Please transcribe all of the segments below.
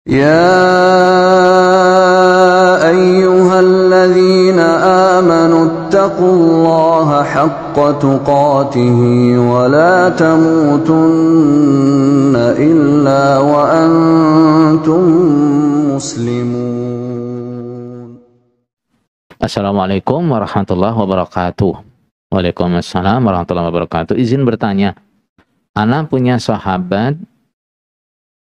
يا أيها الذين آمنوا اتقوا الله حق تقاته ولا تموتن إلا وأنتم مسلمون. Assalamualaikum warahmatullahi wabarakatuh. Waalaikumsalam warahmatullahi wabarakatuh. Izin bertanya, ana punya sahabat,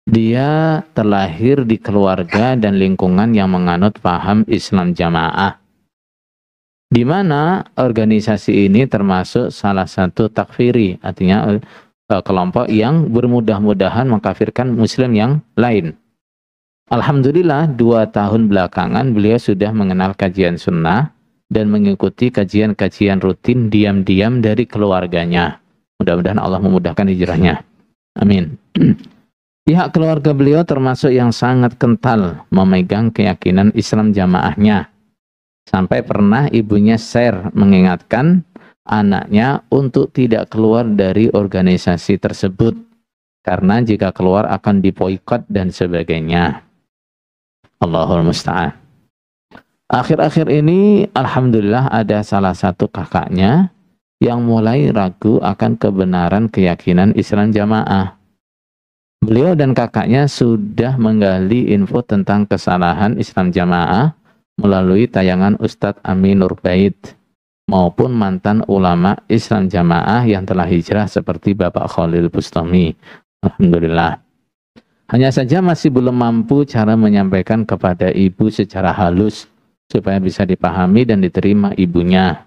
dia terlahir di keluarga dan lingkungan yang menganut paham Islam jamaah, di mana organisasi ini termasuk salah satu takfiri, artinya kelompok yang bermudah-mudahan mengkafirkan muslim yang lain. Alhamdulillah 2 tahun belakangan beliau sudah mengenal kajian sunnah dan mengikuti kajian-kajian rutin diam-diam dari keluarganya. Mudah-mudahan Allah memudahkan hijrahnya. Amin. Pihak keluarga beliau termasuk yang sangat kental memegang keyakinan Islam jamaahnya. Sampai pernah ibunya share mengingatkan anaknya untuk tidak keluar dari organisasi tersebut, karena jika keluar akan diboikot dan sebagainya. Allahul musta'an. Akhir-akhir ini alhamdulillah ada salah satu kakaknya yang mulai ragu akan kebenaran keyakinan Islam jamaah. Beliau dan kakaknya sudah menggali info tentang kesalahan Islam jamaah melalui tayangan Ustadz Amin Nurbait maupun mantan ulama Islam jamaah yang telah hijrah seperti Bapak Khalil Bustami. Alhamdulillah. Hanya saja masih belum mampu cara menyampaikan kepada ibu secara halus supaya bisa dipahami dan diterima ibunya.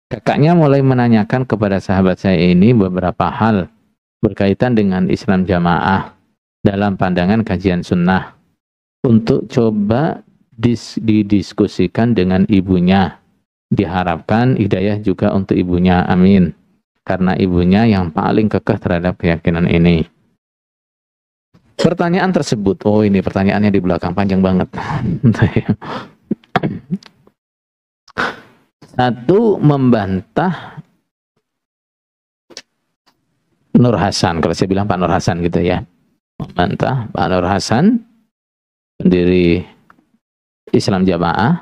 Kakaknya mulai menanyakan kepada sahabat saya ini beberapa hal berkaitan dengan Islam jamaah dalam pandangan kajian sunnah untuk coba didiskusikan dengan ibunya. Diharapkan hidayah juga untuk ibunya, amin. Karena ibunya yang paling kekeh terhadap keyakinan ini. Pertanyaan tersebut, oh ini pertanyaannya di belakang panjang banget. Satu, membantah Nur Hasan, kalau saya bilang Pak Nur Hasan gitu ya. Membantah Pak Nur Hasan, pendiri Islam jamaah,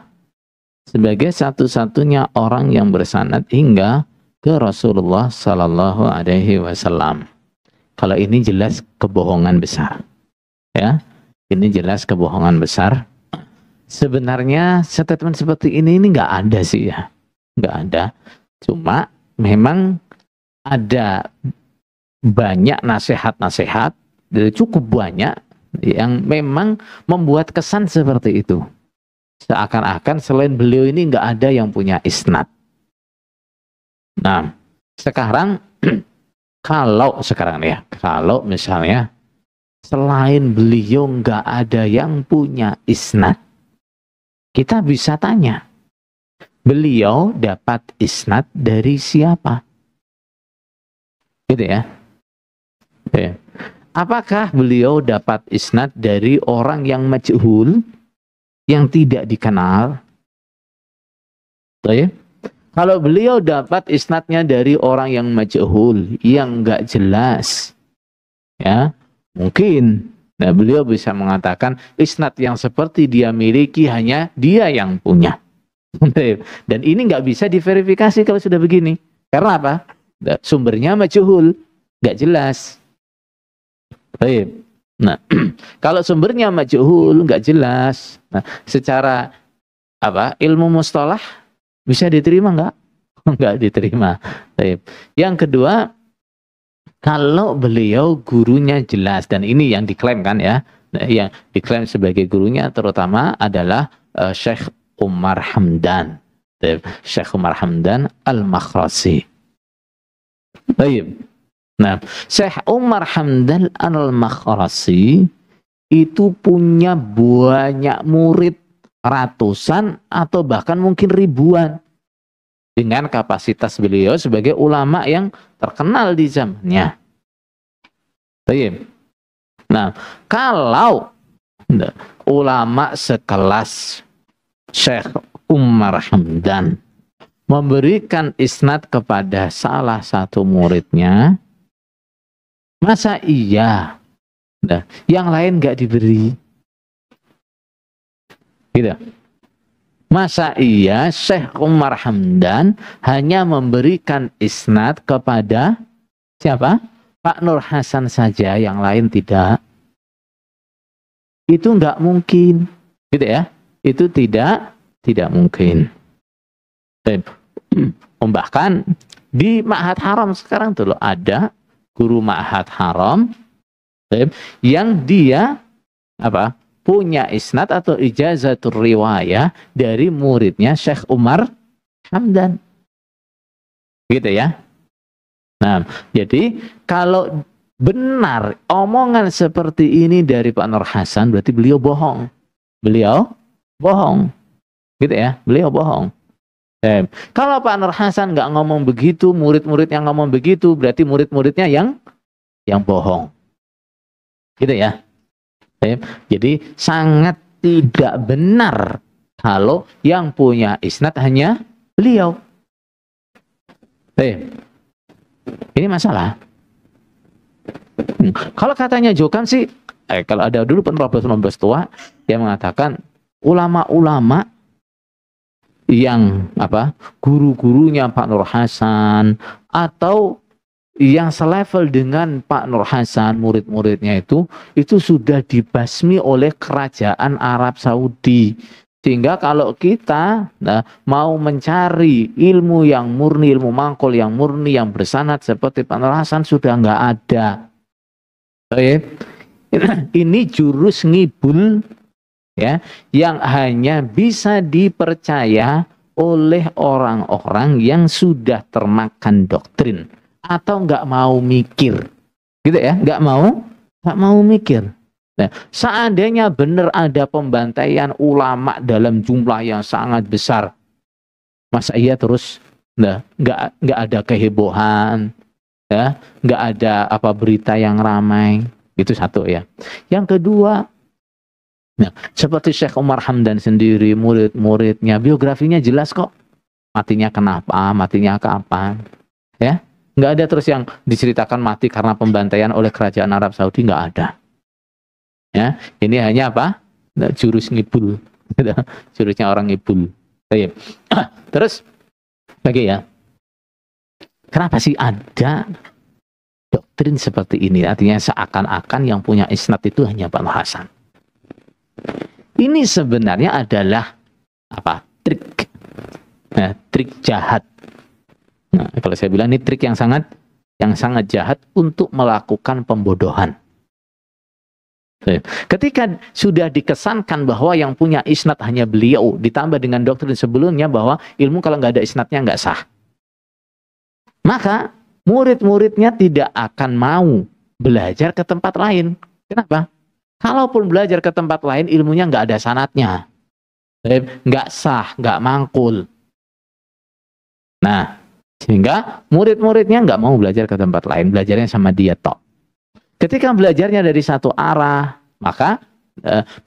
sebagai satu-satunya orang yang bersanad hingga ke Rasulullah Sallallahu Alaihi Wasallam. Kalau ini jelas kebohongan besar, ya. Ini jelas kebohongan besar. Sebenarnya statement seperti ini nggak ada sih ya, nggak ada. Cuma memang ada banyak nasihat-nasihat, cukup banyak yang memang membuat kesan seperti itu. Seakan-akan selain beliau ini nggak ada yang punya isnad. Nah, sekarang kalau misalnya selain beliau nggak ada yang punya isnad, kita bisa tanya, beliau dapat isnad dari siapa? Gitu ya. Oke. Apakah beliau dapat isnad dari orang yang majhul, yang tidak dikenal? Oke. Kalau beliau dapat isnadnya dari orang yang majhul, yang nggak jelas, ya mungkin beliau bisa mengatakan isnad yang seperti dia miliki hanya dia yang punya. Dan ini nggak bisa diverifikasi kalau sudah begini. Karena apa? Sumbernya majhul, nggak jelas. Nah, kalau sumbernya majhul, nggak jelas, nah, secara ilmu mustalah bisa diterima nggak? Nggak diterima. Yang kedua, kalau beliau gurunya jelas, dan ini yang diklaim kan ya, yang diklaim sebagai gurunya terutama adalah Syekh Umar Hamdan, Syekh Umar Hamdan Al-Makhrasi. Baik. Nah, Syekh Umar Hamdan Al-Makhrasi itu punya banyak murid, ratusan atau bahkan mungkin ribuan, dengan kapasitas beliau sebagai ulama yang terkenal di zamannya. Baik. Nah, kalau ulama sekelas Syekh Umar Hamdan memberikan isnad kepada salah satu muridnya, masa iya yang lain nggak diberi? Gitu. Masa iya Syekh Umar Hamdan hanya memberikan isnad kepada siapa? Pak Nur Hasan saja, yang lain tidak. Itu nggak mungkin, gitu ya. Itu tidak mungkin. Bahkan di Ma'had Haram sekarang tuh loh, ada guru Ma'had Haram yang dia apa? Punya isnad atau ijazatul riwayah dari muridnya Syekh Umar Hamdan. Gitu ya. Nah, jadi kalau benar omongan seperti ini dari Pak Nur Hasan, berarti beliau bohong. Beliau bohong. Gitu ya, beliau bohong. Kalau Pak Nur Hasan nggak ngomong begitu, murid-murid yang ngomong begitu, berarti murid-muridnya yang bohong. Gitu ya. Jadi sangat tidak benar kalau yang punya isnad hanya beliau. Ini masalah. Kalau katanya Jokam sih, kalau ada dulu penerobos tua yang mengatakan ulama-ulama yang guru-gurunya Pak Nur Hasan atau yang selevel dengan Pak Nur Hasan, murid-muridnya itu sudah dibasmi oleh kerajaan Arab Saudi. Sehingga kalau kita mau mencari ilmu yang murni, ilmu mangkul yang murni, yang bersanad seperti Pak Nur Hasan sudah nggak ada. Ini jurus ngibul ya, yang hanya bisa dipercaya oleh orang-orang yang sudah termakan doktrin atau nggak mau mikir, gitu ya, nggak mau mikir. Nah, seandainya benar ada pembantaian ulama dalam jumlah yang sangat besar, masa iya terus nggak ada kehebohan, ya, nggak ada berita yang ramai, itu satu ya. Yang kedua, nah, seperti Syekh Umar Hamdan sendiri, murid-muridnya, biografinya jelas kok, matinya kenapa, matinya kapan, ya. Nggak ada terus yang diceritakan mati karena pembantaian oleh kerajaan Arab Saudi, nggak ada. Ya, ini hanya jurus ngibul, jurusnya orang ngibul. Terus lagi ya, kenapa sih ada doktrin seperti ini? Artinya seakan-akan yang punya isnad itu hanya Pak Nur Hasan. Ini sebenarnya adalah trik, trik jahat. Nah, kalau saya bilang ini trik yang sangat jahat untuk melakukan pembodohan. Ketika sudah dikesankan bahwa yang punya isnad hanya beliau, ditambah dengan doktrin sebelumnya bahwa ilmu kalau nggak ada isnadnya nggak sah, maka murid-muridnya tidak akan mau belajar ke tempat lain. Kenapa? Kalaupun belajar ke tempat lain, ilmunya nggak ada sanadnya, nggak sah, nggak mangkul. Nah, sehingga murid-muridnya nggak mau belajar ke tempat lain, belajarnya sama dia tok. Ketika belajarnya dari satu arah, maka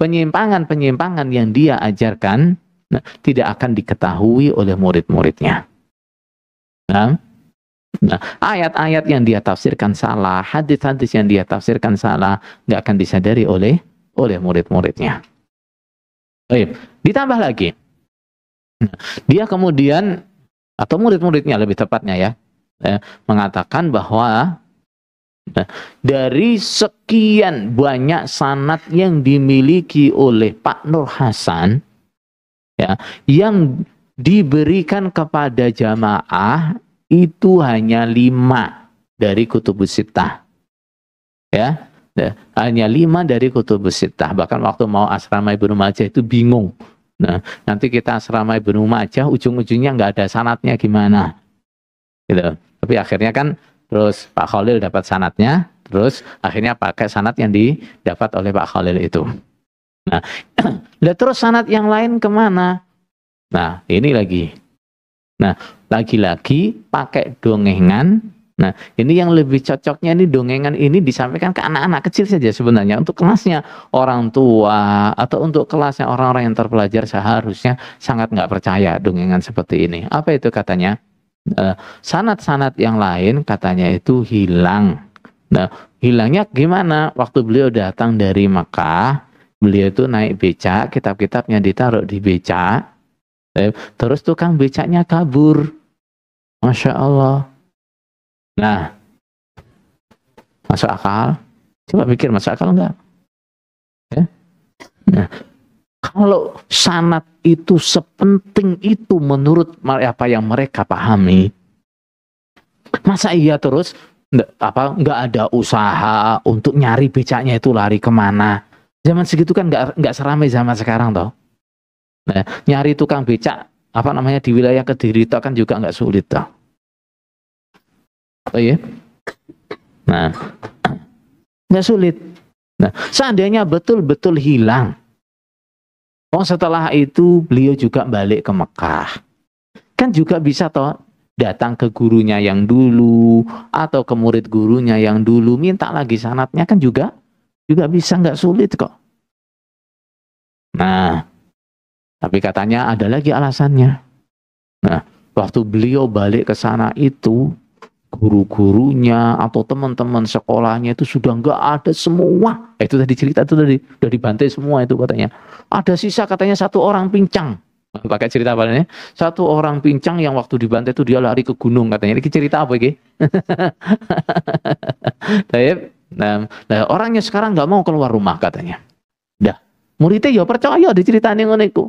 penyimpangan-penyimpangan yang dia ajarkan tidak akan diketahui oleh murid-muridnya. Nah, ayat-ayat yang dia tafsirkan salah, hadis-hadis yang dia tafsirkan salah, nggak akan disadari oleh murid-muridnya. Ditambah lagi, dia kemudian, atau murid-muridnya lebih tepatnya ya, mengatakan bahwa dari sekian banyak sanad yang dimiliki oleh Pak Nur Hasan, ya, yang diberikan kepada jamaah itu hanya 5 dari kutubus sittah, ya, hanya 5 dari kutubus sittah. Bahkan waktu mau asrama Ibnu Majah itu bingung. Nah, nanti kita asrama Ibnu Majah ujung-ujungnya nggak ada sanadnya gimana, gitu. Tapi akhirnya kan terus Pak Khalil dapat sanadnya, terus akhirnya pakai sanad yang didapat oleh Pak Khalil itu. Nah, terus sanad yang lain kemana? Nah, ini lagi. Nah, lagi-lagi pakai dongengan. Nah, ini yang lebih cocoknya, ini dongengan ini disampaikan ke anak-anak kecil saja sebenarnya. Untuk kelasnya orang tua atau untuk kelasnya orang-orang yang terpelajar seharusnya sangat nggak percaya dongengan seperti ini. Apa itu katanya? Sanad-sanad yang lain katanya itu hilang. Nah, hilangnya gimana? Waktu beliau datang dari Makkah, Beliau itu naik becak, kitab-kitabnya ditaruh di becak, terus tukang becaknya kabur. Masya Allah. Nah, masuk akal? Coba pikir, masuk akal enggak? Ya? Nah, kalau sanad itu sepenting itu menurut apa yang mereka pahami, masa iya terus nggak ada usaha untuk nyari becaknya itu lari kemana? Zaman segitu kan nggak seramai zaman sekarang toh. Nah, nyari tukang becak apa namanya di wilayah Kediri itu kan juga nggak sulit toh. Oh iya. Nah, nggak sulit. Nah, seandainya betul-betul hilang, setelah itu beliau juga balik ke Mekah, kan juga bisa toh datang ke gurunya yang dulu atau ke murid gurunya yang dulu minta lagi sanadnya kan juga bisa, nggak sulit kok. Nah, tapi katanya ada lagi alasannya. Nah, waktu beliau balik ke sana itu guru-gurunya atau teman-teman sekolahnya itu sudah nggak ada semua. Itu tadi cerita itu tadi udah dibantai semua itu katanya. Ada sisa katanya satu orang pincang. Pakai cerita apa nih? Satu orang pincang yang waktu dibantai itu dia lari ke gunung katanya. Ini cerita apa ini? Nah, orangnya sekarang nggak mau keluar rumah katanya. Dah, muridnya ya percaya diceritain ngono iku.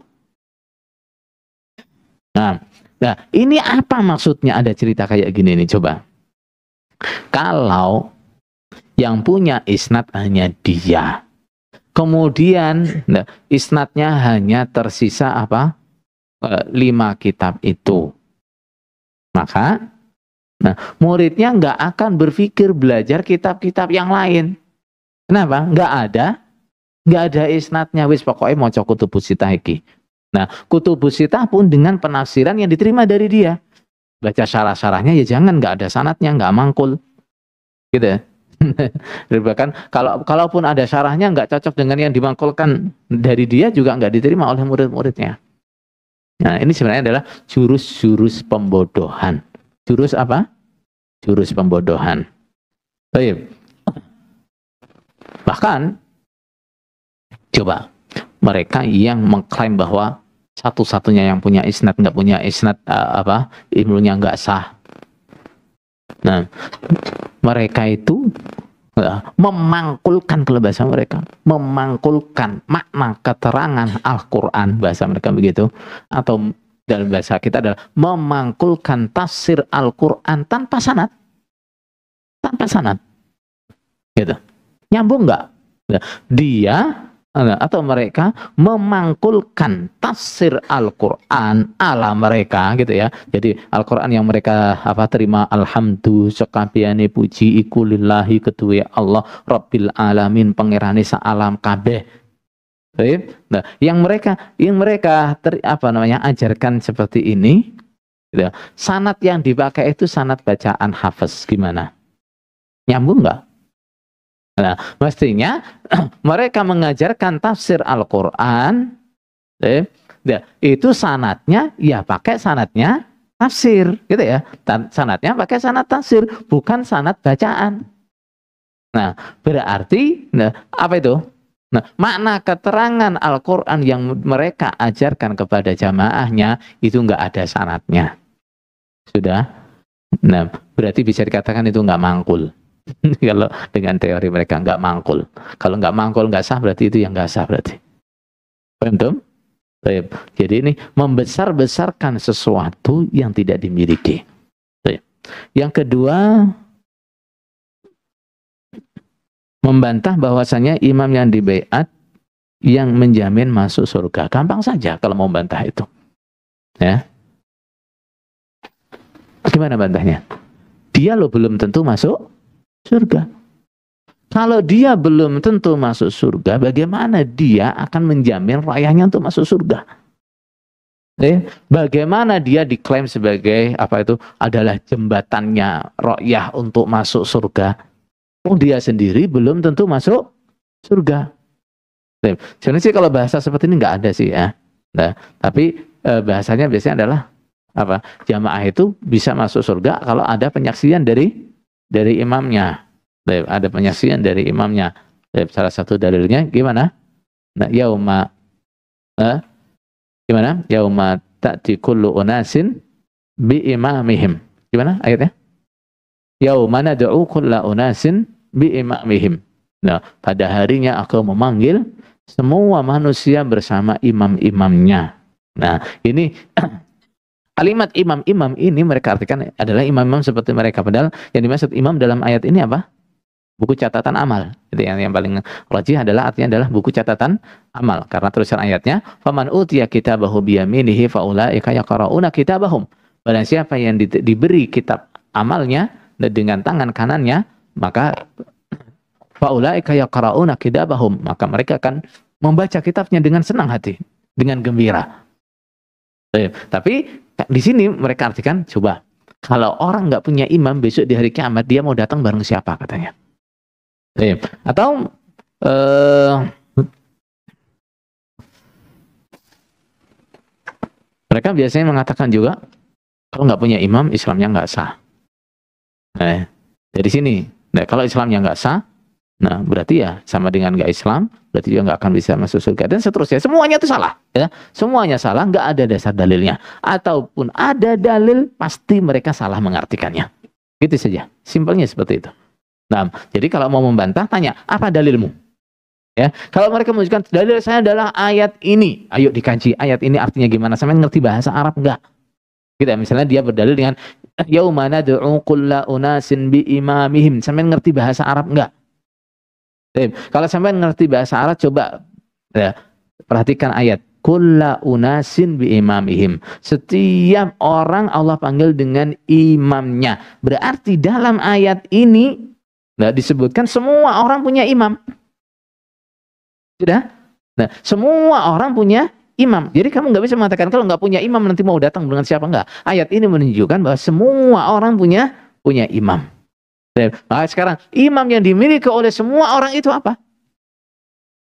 Nah, ini apa maksudnya ada cerita kayak gini nih coba. Kalau yang punya isnad hanya dia, kemudian isnadnya hanya tersisa apa? 5 kitab itu, maka muridnya nggak akan berpikir belajar kitab-kitab yang lain. Kenapa? Nggak ada isnadnya, wis pokoknya mau kutubus sitah iki. Nah, kutubus sitah pun dengan penafsiran yang diterima dari dia. Baca syarah-syarahnya ya jangan nggak ada sanadnya, nggak mangkul, gitu ya. Bahkan kalaupun ada syarahnya nggak cocok dengan yang dimangkulkan dari dia juga nggak diterima oleh murid-muridnya. Nah, ini sebenarnya adalah jurus-jurus pembodohan. Jurus apa? Jurus pembodohan. Baik. Bahkan coba mereka yang mengklaim bahwa satu-satunya yang punya isnad nggak punya isnad ilmunya nggak sah. Nah, mereka itu memangkulkan, kalau bahasa mereka memangkulkan makna keterangan Al-Quran, bahasa mereka begitu, atau dalam bahasa kita adalah memangkulkan tafsir Al-Quran tanpa sanad, gitu. Nyambung nggak? Dia atau mereka memangkulkan tafsir Al-Quran ala mereka, gitu ya. Jadi Al-Quran yang mereka terima, alhamdulillah sekabiane puji iku lillahi kedua Allah Rabbil alamin pangerane sa alam kabeh. Nah, yang mereka ajarkan seperti ini, gitu. Sanad yang dipakai itu sanad bacaan hafaz, gimana? Nyambung nggak? Nah, mestinya mereka mengajarkan tafsir Al-Quran, itu sanadnya ya pakai sanadnya tafsir, gitu ya. Sanadnya pakai sanad tafsir, bukan sanad bacaan. Nah, berarti apa itu? Nah, makna keterangan Al-Quran yang mereka ajarkan kepada jamaahnya itu nggak ada sanadnya. Sudah? Nah, berarti bisa dikatakan itu nggak mangkul. Kalau dengan teori mereka nggak mangkul. Kalau nggak mangkul nggak sah, berarti itu yang nggak sah berarti. Paham? Jadi ini membesar-besarkan sesuatu yang tidak dimiliki. Yang kedua, membantah bahwasanya imam yang dibaiat yang menjamin masuk surga. Gampang saja kalau mau bantah itu. Ya. Gimana bantahnya? Dia lo belum tentu masuk surga. Kalau dia belum tentu masuk surga, bagaimana dia akan menjamin rakyatnya untuk masuk surga? Bagaimana dia diklaim sebagai adalah jembatannya rakyat untuk masuk surga? Dia sendiri belum tentu masuk surga. Sebenarnya sih kalau bahasa seperti ini nggak ada sih ya. Nah, tapi bahasanya biasanya adalah jamaah itu bisa masuk surga kalau ada penyaksian dari imamnya. Ada penyaksian dari imamnya. Salah satu dalilnya gimana? Nah, gimana? Yauma ta'ti kullu unasin bi imamihim. Gimana ayatnya? Yauma nad'u kulla unasin bi imamihim. Nah, pada harinya aku memanggil semua manusia bersama imam-imamnya. Nah, ini kalimat imam-imam ini mereka artikan adalah imam-imam seperti mereka. Padahal yang dimaksud imam dalam ayat ini apa? Buku catatan amal. Itu yang paling rajih adalah artinya adalah buku catatan amal. Karena tulisan ayatnya, faman utiya kitabahu biyaminihi faulaika yaqra'una kitabahum. Barang siapa yang diberi kitab amalnya dengan tangan kanannya, maka faulaika yaqra'una kitabahum, maka mereka akan membaca kitabnya dengan senang hati, dengan gembira. Tapi di sini mereka artikan, coba kalau orang nggak punya imam besok di hari kiamat, dia mau datang bareng siapa katanya? Atau mereka biasanya mengatakan juga, kalau nggak punya imam, Islamnya nggak sah. Dari sini, kalau Islamnya nggak sah, nah berarti ya sama dengan nggak Islam, berarti juga nggak akan bisa masuk surga dan seterusnya. Semuanya itu salah, ya. Semuanya salah, nggak ada dasar dalilnya. Ataupun ada dalil, pasti mereka salah mengartikannya. Gitu saja, simpelnya seperti itu. Nah, jadi kalau mau membantah, tanya apa dalilmu? Ya, kalau mereka menunjukkan dalil saya adalah ayat ini, ayo dikaji ayat ini artinya gimana? Sampai ngerti bahasa Arab enggak? Gitu, misalnya dia berdalil dengan yauma nad'u kulla unasin bi imamihim, sampai ngerti bahasa Arab enggak? Kalau sampai ngerti bahasa Arab, coba ya, perhatikan ayat kulla unasin bi imamihim. Setiap orang Allah panggil dengan imamnya. Berarti dalam ayat ini disebutkan semua orang punya imam. Sudah? Nah, semua orang punya imam. Jadi kamu nggak bisa mengatakan kalau nggak punya imam nanti mau datang dengan siapa, enggak. Ayat ini menunjukkan bahwa semua orang punya imam. Nah, sekarang imam yang dimiliki oleh semua orang itu apa?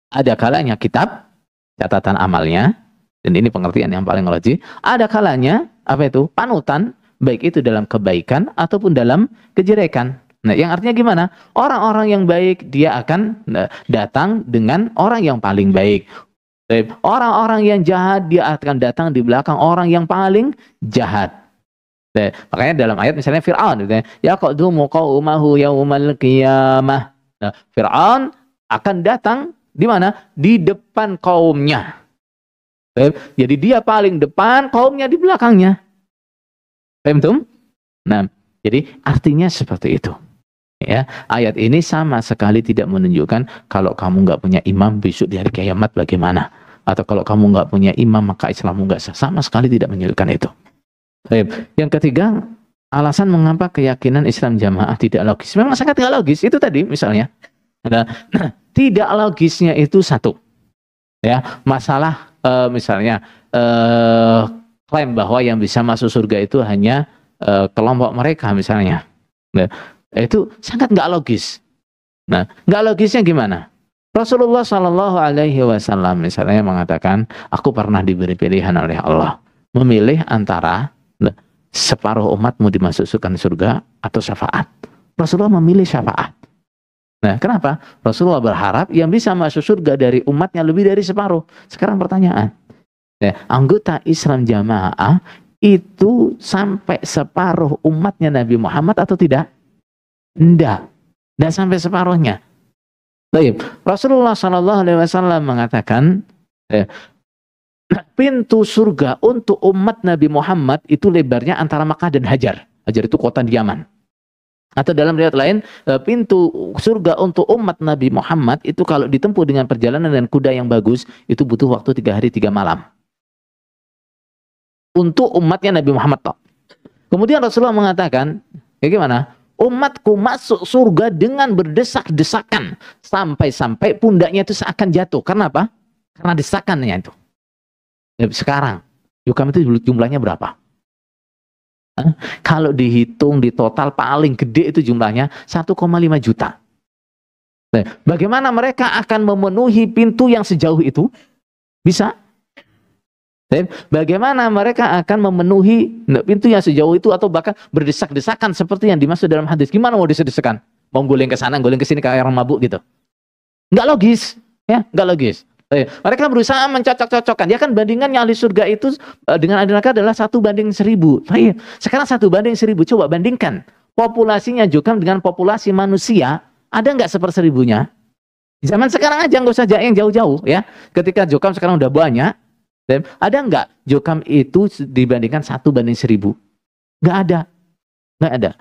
Ada kalanya kitab catatan amalnya, dan ini pengertian yang paling logis. Ada kalanya apa itu? Panutan, baik itu dalam kebaikan ataupun dalam kejelekan. Nah, yang artinya gimana? Orang-orang yang baik dia akan datang dengan orang yang paling baik. Orang-orang yang jahat dia akan datang di belakang orang yang paling jahat. Makanya dalam ayat misalnya Fir'aun, yaqdumu qaumahu yaumal qiyamah. Nah, Fir'aun akan datang di mana? Di depan kaumnya. Jadi dia paling depan, kaumnya di belakangnya. Paham? Nah, jadi artinya seperti itu. Ya, ayat ini sama sekali tidak menunjukkan kalau kamu nggak punya imam besok di hari kiamat bagaimana, atau kalau kamu nggak punya imam maka Islammu nggak sah. Sama sekali tidak menunjukkan itu. Yang ketiga, alasan mengapa keyakinan Islam jamaah tidak logis. Memang sangat tidak logis. Itu tadi misalnya. Nah, tidak logisnya itu satu. Ya, masalah misalnya klaim bahwa yang bisa masuk surga itu hanya kelompok mereka misalnya. Nah, itu sangat nggak logis. Nah, nggak logisnya gimana? Rasulullah Shallallahu Alaihi Wasallam misalnya mengatakan, aku pernah diberi pilihan oleh Allah memilih antara separuh umatmu dimasukkan surga atau syafaat. Rasulullah memilih syafaat. Nah, kenapa? Rasulullah berharap yang bisa masuk surga dari umatnya lebih dari separuh. Sekarang pertanyaan, anggota Islam jamaah itu sampai separuh umatnya Nabi Muhammad atau tidak? Tidak sampai separuhnya. Baik, Rasulullah Shallallahu Alaihi Wasallam mengatakan, pintu surga untuk umat Nabi Muhammad itu lebarnya antara Makkah dan Hajar. Hajar itu kota di Yaman. Atau dalam riwayat lain, pintu surga untuk umat Nabi Muhammad itu kalau ditempuh dengan perjalanan dan kuda yang bagus, itu butuh waktu 3 hari 3 malam. Untuk umatnya Nabi Muhammad. Kemudian Rasulullah mengatakan, ya gimana? Umatku masuk surga dengan berdesak-desakan. Sampai-sampai pundaknya itu seakan jatuh. Karena apa? Karena desakannya itu. Sekarang, yukam itu jumlahnya berapa? Kalau dihitung di total paling gede itu jumlahnya 1,5 juta. Bagaimana mereka akan memenuhi pintu yang sejauh itu? Bisa? Bagaimana mereka akan memenuhi pintu yang sejauh itu atau bahkan berdesak-desakan seperti yang dimaksud dalam hadis? Gimana mau desak-desakan? Mau guling ke sana, guling ke sini kayak orang mabuk gitu? Nggak logis, ya, nggak logis. Mereka berusaha mencocok-cocokkan. Ya kan bandingannya ahli surga itu dengan ahli neraka adalah 1:1000. Sekarang 1:1000. Coba bandingkan populasinya Jokam dengan populasi manusia. Ada nggak 1/1000-nya? Zaman sekarang aja, nggak usah yang jauh-jauh ya. Ketika Jokam sekarang udah banyak, ada nggak Jokam itu dibandingkan 1:1000? Nggak ada. Nggak ada.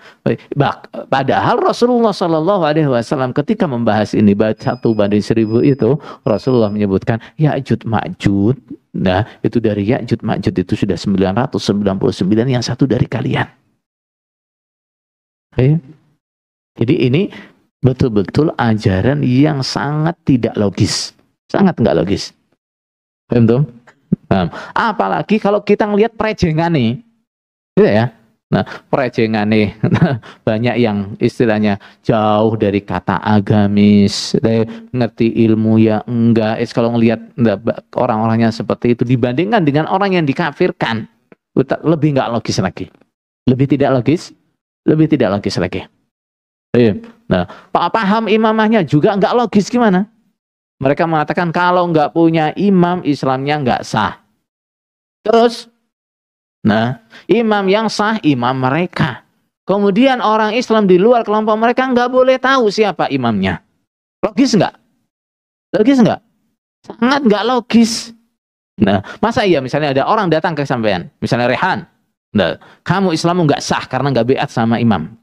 Padahal Rasulullah Shallallahu Alaihi Wasallam ketika membahas ini 1:1000 itu, Rasulullah menyebutkan Ya'jud Ma'jud. Nah, itu dari Ya'jud Ma'jud itu sudah 999, yang satu dari kalian. Jadi ini betul-betul ajaran yang sangat tidak logis, sangat nggak logis. Paham tuh? Apalagi kalau kita ngelihat prejengan nih, gitu ya. Nah, perejengan nih, banyak yang istilahnya jauh dari kata agamis, ngerti ilmu ya enggak. Kalau ngelihat orang-orangnya seperti itu dibandingkan dengan orang yang dikafirkan, lebih nggak logis lagi, lebih tidak logis lagi. Nah, paham imamahnya juga nggak logis gimana? Mereka mengatakan kalau nggak punya imam, Islamnya nggak sah. Terus nah, imam yang sah imam mereka. Kemudian orang Islam di luar kelompok mereka nggak boleh tahu siapa imamnya. Logis nggak? Logis nggak? Sangat nggak logis. Nah, masa iya misalnya ada orang datang ke sampean, misalnya Rehan, nah, kamu Islammu nggak sah karena nggak beat sama imam.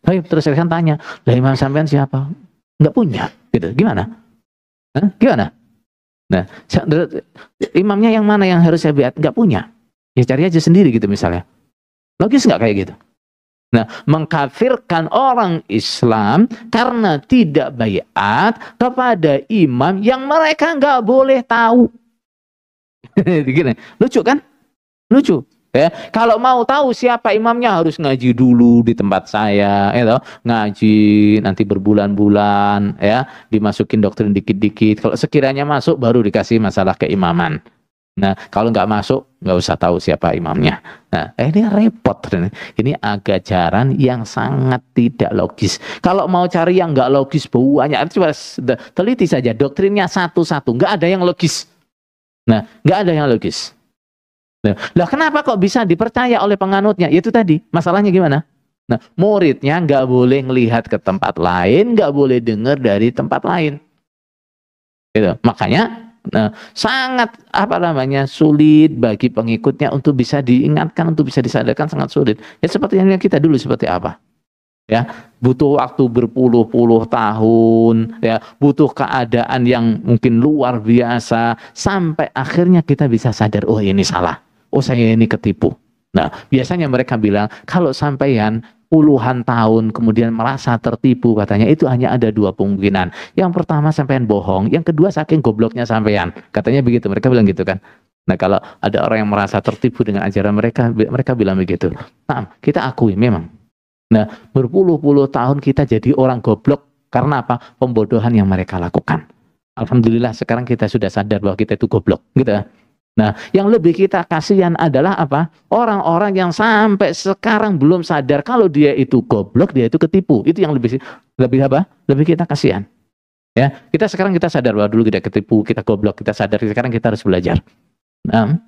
Terus Rehan tanya, lah imam sampean siapa? Nggak punya, gitu. Gimana? Gimana? Nah, imamnya yang mana yang harus saya beat? Nggak punya. Ya cari aja sendiri gitu misalnya. Logis nggak kayak gitu? Nah, mengkafirkan orang Islam karena tidak baiat kepada imam yang mereka nggak boleh tahu. Gini, lucu kan? Lucu. Ya, kalau mau tahu siapa imamnya harus ngaji dulu di tempat saya, ya, ngaji nanti berbulan-bulan, ya, dimasukin doktrin dikit-dikit. Kalau sekiranya masuk baru dikasih masalah keimaman. Nah, kalau nggak masuk, nggak usah tahu siapa imamnya. Nah, ini repot. Ini ajaran yang sangat tidak logis. Kalau mau cari yang nggak logis, banyak. Coba teliti saja doktrinnya satu-satu. Nggak ada yang logis. Nah, nggak ada yang logis. Nah, lah kenapa kok bisa dipercaya oleh penganutnya? Itu tadi, masalahnya gimana? Nah, muridnya nggak boleh ngelihat ke tempat lain, nggak boleh dengar dari tempat lain. Gitu. Makanya nah, sangat sulit bagi pengikutnya untuk bisa diingatkan, untuk bisa disadarkan, sangat sulit. Ya seperti yang kita dulu seperti apa? Ya, butuh waktu berpuluh-puluh tahun, ya, butuh keadaan yang mungkin luar biasa sampai akhirnya kita bisa sadar, oh ini salah. Oh saya ini ketipu. Nah, biasanya mereka bilang kalau sampean puluhan tahun kemudian merasa tertipu, katanya itu hanya ada 2 kemungkinan. Yang pertama sampean bohong, yang kedua saking gobloknya sampean. Katanya begitu, mereka bilang gitu kan. Nah, kalau ada orang yang merasa tertipu dengan ajaran mereka, mereka bilang begitu. Nah, kita akui memang. Nah, berpuluh-puluh tahun kita jadi orang goblok karena apa? Pembodohan yang mereka lakukan. Alhamdulillah sekarang kita sudah sadar bahwa kita itu goblok, gitu. Nah, yang lebih kita kasihan adalah apa? Orang-orang yang sampai sekarang belum sadar kalau dia itu goblok, dia itu ketipu. Itu yang lebih apa? Lebih kita kasihan. Ya, kita sekarang kita sadar bahwa dulu kita ketipu, kita goblok, kita sadar. Sekarang kita harus belajar. Nah,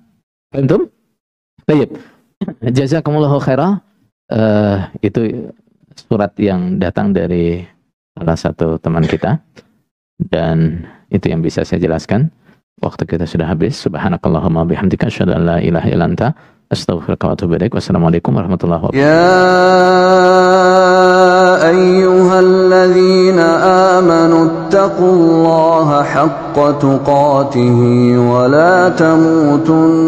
antum? Baik. Jazakumullahu khairan. Itu surat yang datang dari salah satu teman kita, dan itu yang bisa saya jelaskan. Waktu kita sudah habis. Subhanakallahumma bihamdika asyhadu an la ilaha illa anta astaghfiruka wa atubu ilaik. Wassalamualaikum warahmatullahi wabarakatuh. Ya ayyuhalladzina amanu taqullaha haqqa tuqatih wa la tamutunna